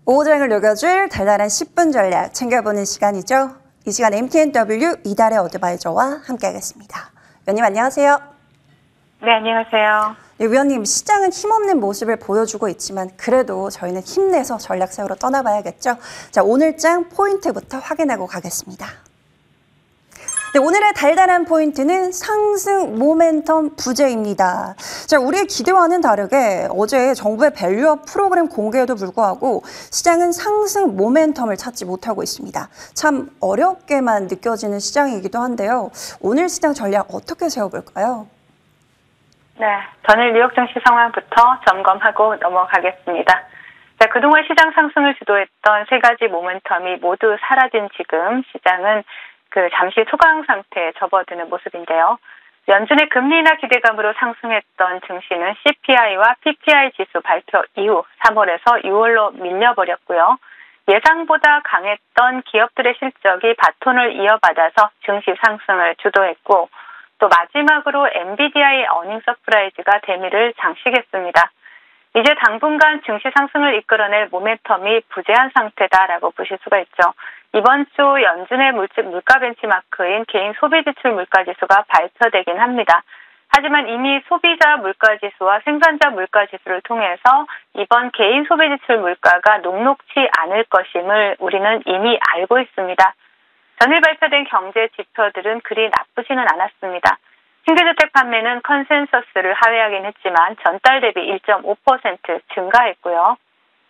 오후장을 녹여줄 달달한 10분 전략 챙겨보는 시간이죠. 이 시간 MTNW 이달의 어드바이저와 함께하겠습니다. 위원님 안녕하세요. 네, 안녕하세요. 네, 위원님, 시장은 힘없는 모습을 보여주고 있지만 그래도 저희는 힘내서 전략 세우러 떠나봐야겠죠. 자, 오늘장 포인트부터 확인하고 가겠습니다. 네, 오늘의 달달한 포인트는 상승 모멘텀 부재입니다. 자, 우리의 기대와는 다르게 어제 정부의 밸류업 프로그램 공개에도 불구하고 시장은 상승 모멘텀을 찾지 못하고 있습니다. 참 어렵게만 느껴지는 시장이기도 한데요. 오늘 시장 전략 어떻게 세워볼까요? 네, 전일 뉴욕 증시 상황부터 점검하고 넘어가겠습니다. 자, 그동안 시장 상승을 주도했던 세 가지 모멘텀이 모두 사라진 지금 시장은 잠시 소강 상태에 접어드는 모습인데요. 연준의 금리 인하 기대감으로 상승했던 증시는 CPI와 PPI 지수 발표 이후 3월에서 6월로 밀려버렸고요. 예상보다 강했던 기업들의 실적이 바톤을 이어받아서 증시 상승을 주도했고, 또 마지막으로 엔비디아의 어닝 서프라이즈가 대미를 장식했습니다. 이제 당분간 증시 상승을 이끌어낼 모멘텀이 부재한 상태다라고 보실 수가 있죠. 이번 주 연준의 물가 벤치마크인 개인 소비지출 물가지수가 발표되긴 합니다. 하지만 이미 소비자 물가지수와 생산자 물가지수를 통해서 이번 개인 소비지출 물가가 녹록치 않을 것임을 우리는 이미 알고 있습니다. 전일 발표된 경제 지표들은 그리 나쁘지는 않았습니다. 신규주택 판매는 컨센서스를 하회하긴 했지만 전달 대비 1.5% 증가했고요.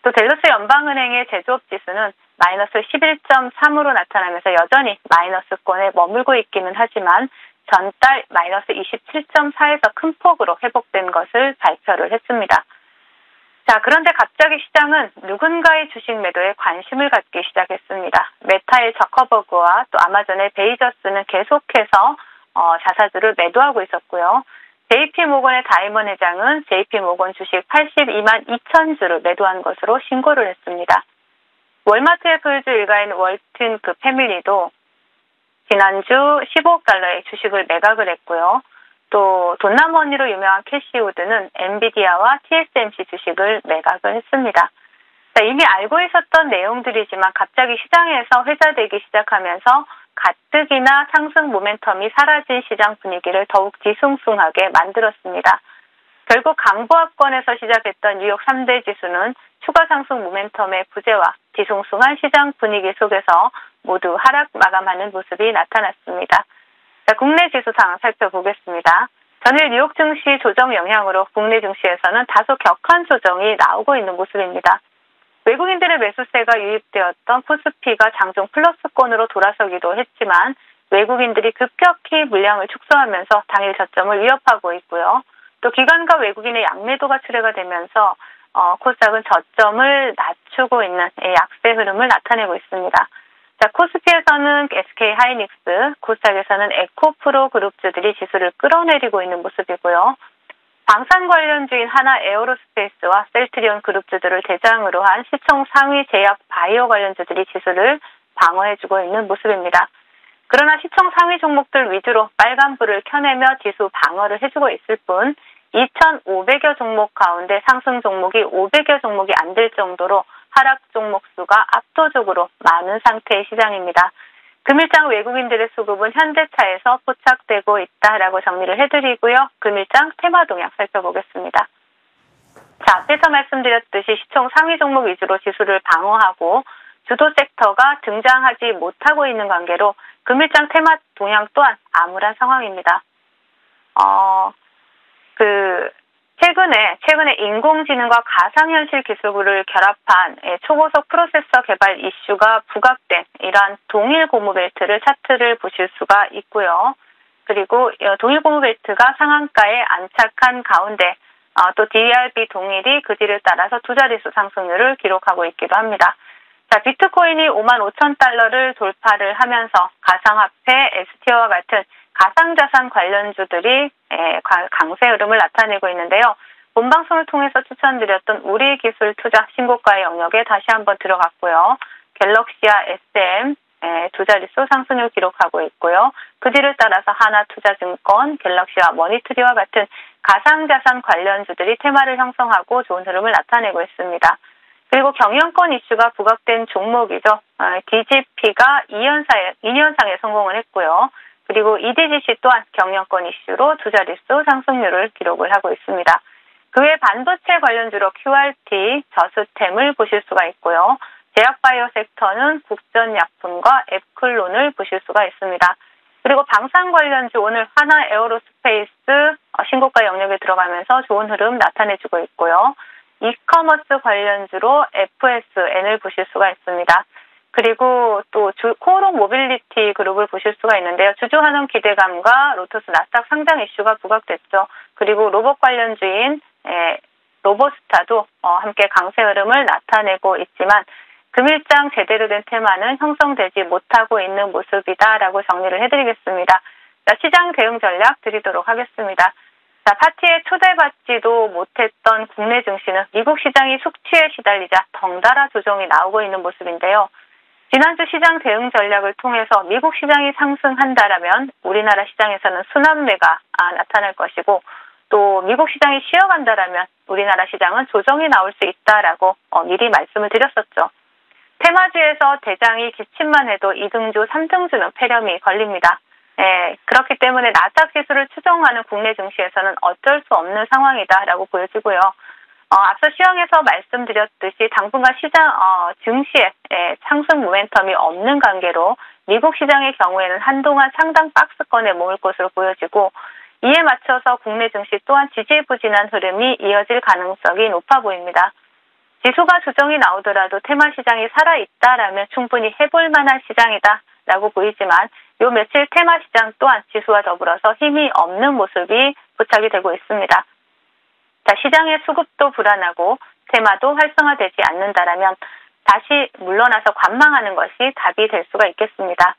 또 댈러스 연방은행의 제조업 지수는 마이너스 11.3으로 나타나면서 여전히 마이너스권에 머물고 있기는 하지만 전달 마이너스 27.4에서 큰 폭으로 회복된 것을 발표를 했습니다. 자, 그런데 갑자기 시장은 누군가의 주식 매도에 관심을 갖기 시작했습니다. 메타의 저커버그와 또 아마존의 베이저스는 계속해서 자사주를 매도하고 있었고요. JP모건의 다이먼 회장은 JP모건 주식 82만 2천 주를 매도한 것으로 신고를 했습니다. 월마트의 소유주 일가인 월튼 패밀리도 지난주 15억 달러의 주식을 매각을 했고요. 또 돈나무언니로 유명한 캐시우드는 엔비디아와 TSMC 주식을 매각을 했습니다. 자, 이미 알고 있었던 내용들이지만 갑자기 시장에서 회자되기 시작하면서 가뜩이나 상승 모멘텀이 사라진 시장 분위기를 더욱 뒤숭숭하게 만들었습니다. 결국 강보합권에서 시작했던 뉴욕 3대 지수는 추가 상승 모멘텀의 부재와 뒤숭숭한 시장 분위기 속에서 모두 하락 마감하는 모습이 나타났습니다. 자, 국내 지수상 살펴보겠습니다. 전일 뉴욕 증시 조정 영향으로 국내 증시에서는 다소 격한 조정이 나오고 있는 모습입니다. 외국인들의 매수세가 유입되었던 코스피가 장중 플러스권으로 돌아서기도 했지만 외국인들이 급격히 물량을 축소하면서 당일 저점을 위협하고 있고요. 또 기관과 외국인의 양매도가 출회가 되면서 코스닥은 저점을 낮추고 있는 약세 흐름을 나타내고 있습니다. 자, 코스피에서는 SK 하이닉스, 코스닥에서는 에코프로 그룹주들이 지수를 끌어내리고 있는 모습이고요. 방산 관련주인 하나 에어로스페이스와 셀트리온 그룹주들을 대장으로 한 시총 상위 제약 바이오 관련주들이 지수를 방어해주고 있는 모습입니다. 그러나 시총 상위 종목들 위주로 빨간불을 켜내며 지수 방어를 해주고 있을 뿐 2,500여 종목 가운데 상승 종목이 500여 종목이 안 될 정도로 하락 종목 수가 압도적으로 많은 상태의 시장입니다. 금일장 외국인들의 수급은 현대차에서 포착되고 있다라고 정리를 해드리고요. 금일장 테마 동향 살펴보겠습니다. 자, 앞에서 말씀드렸듯이 시총 상위 종목 위주로 지수를 방어하고 주도 섹터가 등장하지 못하고 있는 관계로 금일장 테마 동향 또한 암울한 상황입니다. 최근에 인공지능과 가상현실 기술을 결합한 초고속 프로세서 개발 이슈가 부각된 이러한 동일 고무벨트를 차트를 보실 수가 있고요. 그리고 동일 고무벨트가 상한가에 안착한 가운데 또 DRB 동일이 그 뒤를 따라서 두 자릿수 상승률을 기록하고 있기도 합니다. 자, 비트코인이 55,000달러를 돌파를 하면서 가상화폐, STO와 같은 가상자산 관련주들이 강세 흐름을 나타내고 있는데요. 본방송을 통해서 추천드렸던 우리 기술 투자 신고가의 영역에 다시 한번 들어갔고요. 갤럭시와 SM 두 자릿수 상승률 기록하고 있고요. 그 뒤를 따라서 하나투자증권, 갤럭시와 머니트리와 같은 가상자산 관련주들이 테마를 형성하고 좋은 흐름을 나타내고 있습니다. 그리고 경영권 이슈가 부각된 종목이죠. DGP가 2년상에 성공을 했고요. 그리고 EDGC 또한 경영권 이슈로 두 자릿수 상승률을 기록을 하고 있습니다. 그 외 반도체 관련주로 QRT, 저스템을 보실 수가 있고요. 제약바이오 섹터는 국전약품과 앱클론을 보실 수가 있습니다. 그리고 방산 관련주 오늘 하나 에어로스페이스 신고가 영역에 들어가면서 좋은 흐름 나타내주고 있고요. 이커머스 관련주로 FSN을 보실 수가 있습니다. 그리고 또 코오롱 모빌리티 그룹을 보실 수가 있는데요. 주주 환원 기대감과 로터스 나스닥 상장 이슈가 부각됐죠. 그리고 로봇 관련주인 로보스타도 함께 강세 흐름을 나타내고 있지만 금일장 제대로 된 테마는 형성되지 못하고 있는 모습이다라고 정리를 해드리겠습니다. 자, 시장 대응 전략 드리도록 하겠습니다. 자, 파티에 초대받지도 못했던 국내 증시는 미국 시장이 숙취에 시달리자 덩달아 조정이 나오고 있는 모습인데요. 지난주 시장 대응 전략을 통해서 미국 시장이 상승한다라면 우리나라 시장에서는 순환매가 나타날 것이고 또 미국 시장이 쉬어간다라면 우리나라 시장은 조정이 나올 수 있다라고 미리 말씀을 드렸었죠. 테마주에서 대장이 기침만 해도 2등주, 3등주는 폐렴이 걸립니다. 그렇기 때문에 나스닥 지수를 추종하는 국내 증시에서는 어쩔 수 없는 상황이다라고 보여지고요. 앞서 시황에서 말씀드렸듯이 당분간 증시에 상승 모멘텀이 없는 관계로 미국 시장의 경우에는 한동안 상당 박스권에 머물 것으로 보여지고 이에 맞춰서 국내 증시 또한 지지부진한 흐름이 이어질 가능성이 높아 보입니다. 지수가 조정이 나오더라도 테마 시장이 살아있다라면 충분히 해볼 만한 시장이다라고 보이지만 요 며칠 테마 시장 또한 지수와 더불어서 힘이 없는 모습이 포착이 되고 있습니다. 자, 시장의 수급도 불안하고 테마도 활성화되지 않는다라면 다시 물러나서 관망하는 것이 답이 될 수가 있겠습니다.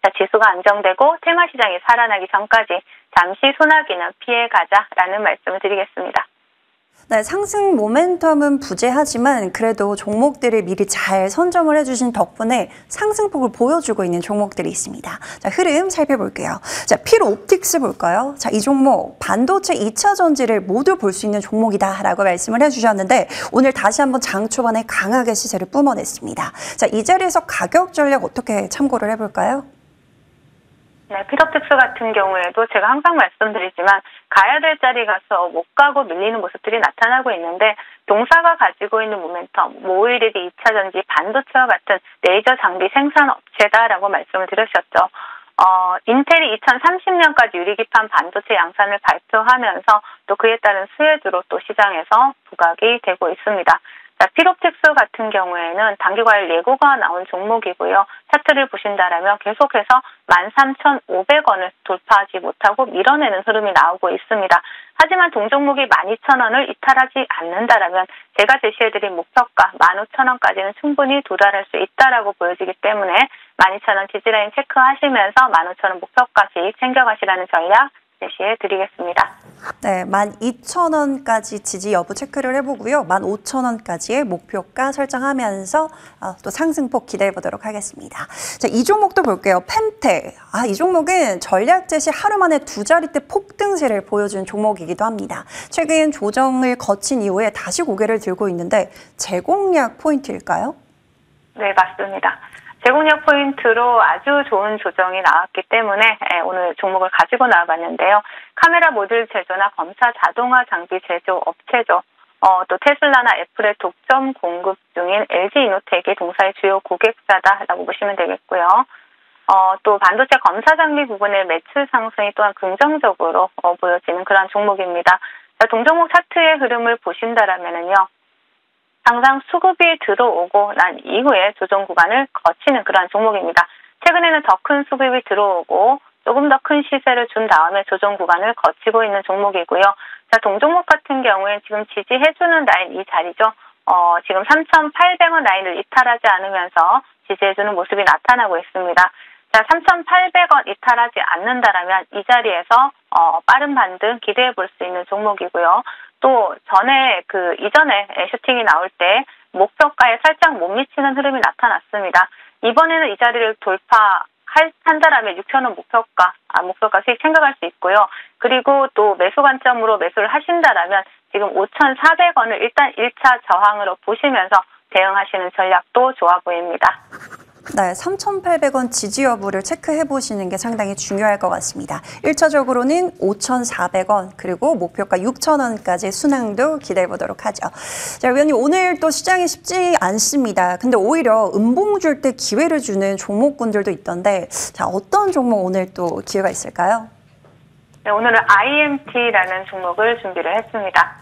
자, 지수가 안정되고 테마 시장이 살아나기 전까지 잠시 소나기는 피해가자라는 말씀을 드리겠습니다. 네, 상승 모멘텀은 부재하지만 그래도 종목들을 미리 잘 선점을 해주신 덕분에 상승폭을 보여주고 있는 종목들이 있습니다. 자, 흐름 살펴볼게요. 자, 필옵틱스 볼까요? 자, 이 종목 반도체 2차 전지를 모두 볼 수 있는 종목이다라고 말씀을 해주셨는데 오늘 다시 한번 장 초반에 강하게 시세를 뿜어냈습니다. 자, 이 자리에서 가격 전략 어떻게 참고를 해볼까요? 네, 필옵틱스 같은 경우에도 제가 항상 말씀드리지만 가야 될 자리 가서 못 가고 밀리는 모습들이 나타나고 있는데 동사가 가지고 있는 모멘텀, 오일이디 2차 전지, 반도체와 같은 레이저 장비 생산 업체다라고 말씀을 드렸었죠. 인텔이 2030년까지 유리기판 반도체 양산을 발표하면서 또 그에 따른 수혜주로 또 시장에서 부각이 되고 있습니다. 필옵틱스 같은 경우에는 단기과열 예고가 나온 종목이고요. 차트를 보신다라면 계속해서 13,500원을 돌파하지 못하고 밀어내는 흐름이 나오고 있습니다. 하지만 동종목이 12,000원을 이탈하지 않는다라면 제가 제시해드린 목표가 15,000원까지는 충분히 도달할 수 있다라고 보여지기 때문에 12,000원 지지라인 체크하시면서 15,000원 목표가씩 챙겨가시라는 전략 제시해드리겠습니다. 네, 12,000원까지 지지 여부 체크를 해보고요. 15,000원까지의 목표가 설정하면서 또 상승폭 기대해 보도록 하겠습니다. 자, 이 종목도 볼게요. 펜텍. 이 종목은 전략 제시 하루 만에 두 자릿대 폭등세를 보여준 종목이기도 합니다. 최근 조정을 거친 이후에 다시 고개를 들고 있는데 제공약 포인트일까요? 네, 맞습니다. 제공력 포인트로 아주 좋은 조정이 나왔기 때문에 오늘 종목을 가지고 나와봤는데요. 카메라 모듈 제조나 검사 자동화 장비 제조 업체죠. 또 테슬라나 애플의 독점 공급 중인 LG이노텍이 동사의 주요 고객사다라고 보시면 되겠고요. 또 반도체 검사 장비 부분의 매출 상승이 또한 긍정적으로 보여지는 그런 종목입니다. 동종목 차트의 흐름을 보신다라면은요. 항상 수급이 들어오고 난 이후에 조정 구간을 거치는 그러한 종목입니다. 최근에는 더 큰 수급이 들어오고 조금 더 큰 시세를 준 다음에 조정 구간을 거치고 있는 종목이고요. 자, 동종목 같은 경우에 지금 지지해주는 라인 이 자리죠. 지금 3,800원 라인을 이탈하지 않으면서 지지해주는 모습이 나타나고 있습니다. 자, 3,800원 이탈하지 않는다라면 이 자리에서 빠른 반등 기대해 볼 수 있는 종목이고요. 또 이전에 슈팅이 나올 때 목표가에 살짝 못 미치는 흐름이 나타났습니다. 이번에는 이 자리를 돌파한다라면 6,000원 목표가 수익 생각할 수 있고요. 그리고 또 매수 관점으로 매수를 하신다라면 지금 5,400원을 일단 1차 저항으로 보시면서 대응하시는 전략도 좋아 보입니다. 네, 3,800원 지지 여부를 체크해 보시는 게 상당히 중요할 것 같습니다. 1차적으로는 5,400원 그리고 목표가 6,000원까지 순항도 기대해 보도록 하죠. 자, 위원님 오늘 또 시장이 쉽지 않습니다. 근데 오히려 음봉 줄 때 기회를 주는 종목군들도 있던데 자, 어떤 종목 오늘 또 기회가 있을까요? 네, 오늘은 IMT라는 종목을 준비를 했습니다.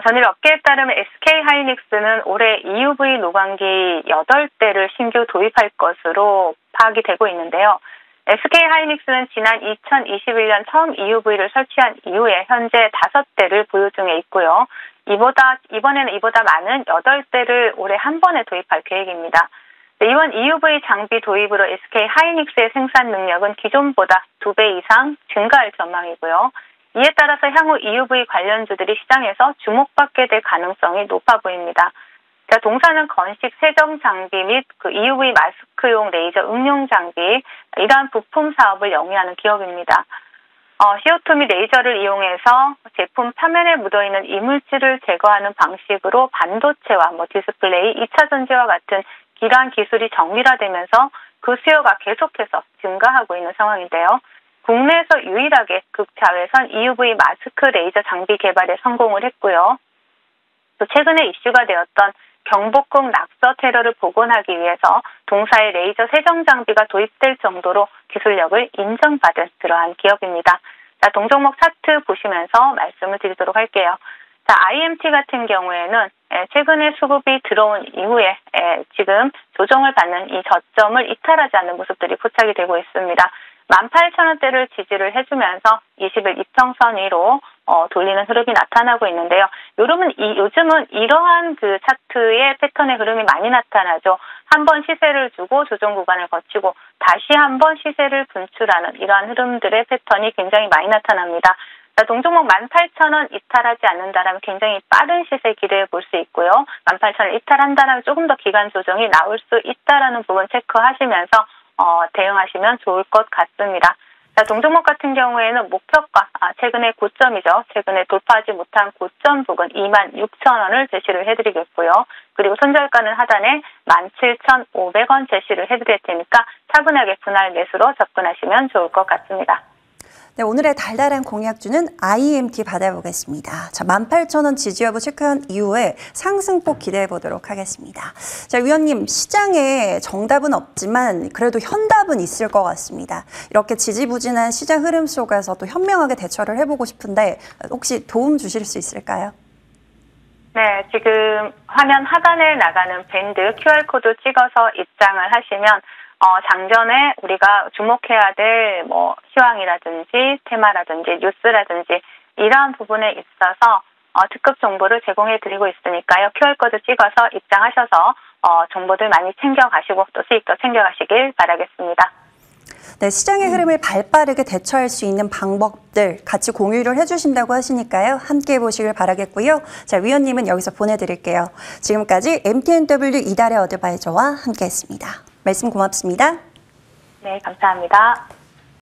전일 업계에 따르면 SK하이닉스는 올해 EUV 노광기 8대를 신규 도입할 것으로 파악이 되고 있는데요. SK하이닉스는 지난 2021년 처음 EUV를 설치한 이후에 현재 5대를 보유 중에 있고요. 이번에는 이보다 많은 8대를 올해 한 번에 도입할 계획입니다. 이번 EUV 장비 도입으로 SK하이닉스의 생산 능력은 기존보다 2배 이상 증가할 전망이고요. 이에 따라서 향후 EUV 관련주들이 시장에서 주목받게 될 가능성이 높아 보입니다. 자, 동사는 건식 세정 장비 및 EUV 마스크용 레이저 응용 장비, 이러한 부품 사업을 영위하는 기업입니다. CO2 및 레이저를 이용해서 제품 표면에 묻어있는 이물질을 제거하는 방식으로 반도체와 디스플레이, 2차 전지와 같은 이러한 기술이 정밀화되면서 그 수요가 계속해서 증가하고 있는 상황인데요. 국내에서 유일하게 극자외선 EUV 마스크 레이저 장비 개발에 성공을 했고요. 또 최근에 이슈가 되었던 경복궁 낙서 테러를 복원하기 위해서 동사의 레이저 세정 장비가 도입될 정도로 기술력을 인정받은 그러한 기업입니다. 자, 동종목 차트 보시면서 말씀을 드리도록 할게요. 자, IMT 같은 경우에는 최근에 수급이 들어온 이후에 지금 조정을 받는 이 저점을 이탈하지 않는 모습들이 포착이 되고 있습니다. 18,000원대를 지지를 해주면서 20일 이평선 위로 돌리는 흐름이 나타나고 있는데요. 요즘은 이러한 그 차트의 패턴의 흐름이 많이 나타나죠. 한번 시세를 주고 조정 구간을 거치고 다시 한번 시세를 분출하는 이러한 흐름들의 패턴이 굉장히 많이 나타납니다. 동종목 18,000원 이탈하지 않는다면 굉장히 빠른 시세 기대해 볼 수 있고요. 18,000원 이탈한다면 조금 더 기간 조정이 나올 수 있다라는 부분 체크하시면서 대응하시면 좋을 것 같습니다. 자, 동종목 같은 경우에는 목표가 최근에 고점이죠. 최근에 돌파하지 못한 고점 부근 26,000원을 제시를 해드리겠고요. 그리고 손절가는 하단에 17,500원 제시를 해드릴 테니까 차분하게 분할 매수로 접근하시면 좋을 것 같습니다. 네, 오늘의 달달한 공약주는 IMT 받아보겠습니다. 자, 18,000원 지지 여부 체크한 이후에 상승폭 기대해 보도록 하겠습니다. 자, 위원님, 시장에 정답은 없지만 그래도 현답은 있을 것 같습니다. 이렇게 지지부진한 시장 흐름 속에서 또 현명하게 대처를 해보고 싶은데 혹시 도움 주실 수 있을까요? 네, 지금 화면 하단에 나가는 밴드 QR코드 찍어서 입장을 하시면 장전에 우리가 주목해야 될 시황이라든지 테마라든지 뉴스라든지 이러한 부분에 있어서 특급 정보를 제공해 드리고 있으니까요. QR코드 찍어서 입장하셔서 정보들 많이 챙겨가시고 또 수익도 챙겨가시길 바라겠습니다. 네, 시장의 흐름을 발빠르게 대처할 수 있는 방법들 같이 공유를 해주신다고 하시니까요. 함께 해보시길 바라겠고요. 자, 위원님은 여기서 보내드릴게요. 지금까지 MTNW 이달의 어드바이저와 함께했습니다. 말씀 고맙습니다. 네, 감사합니다.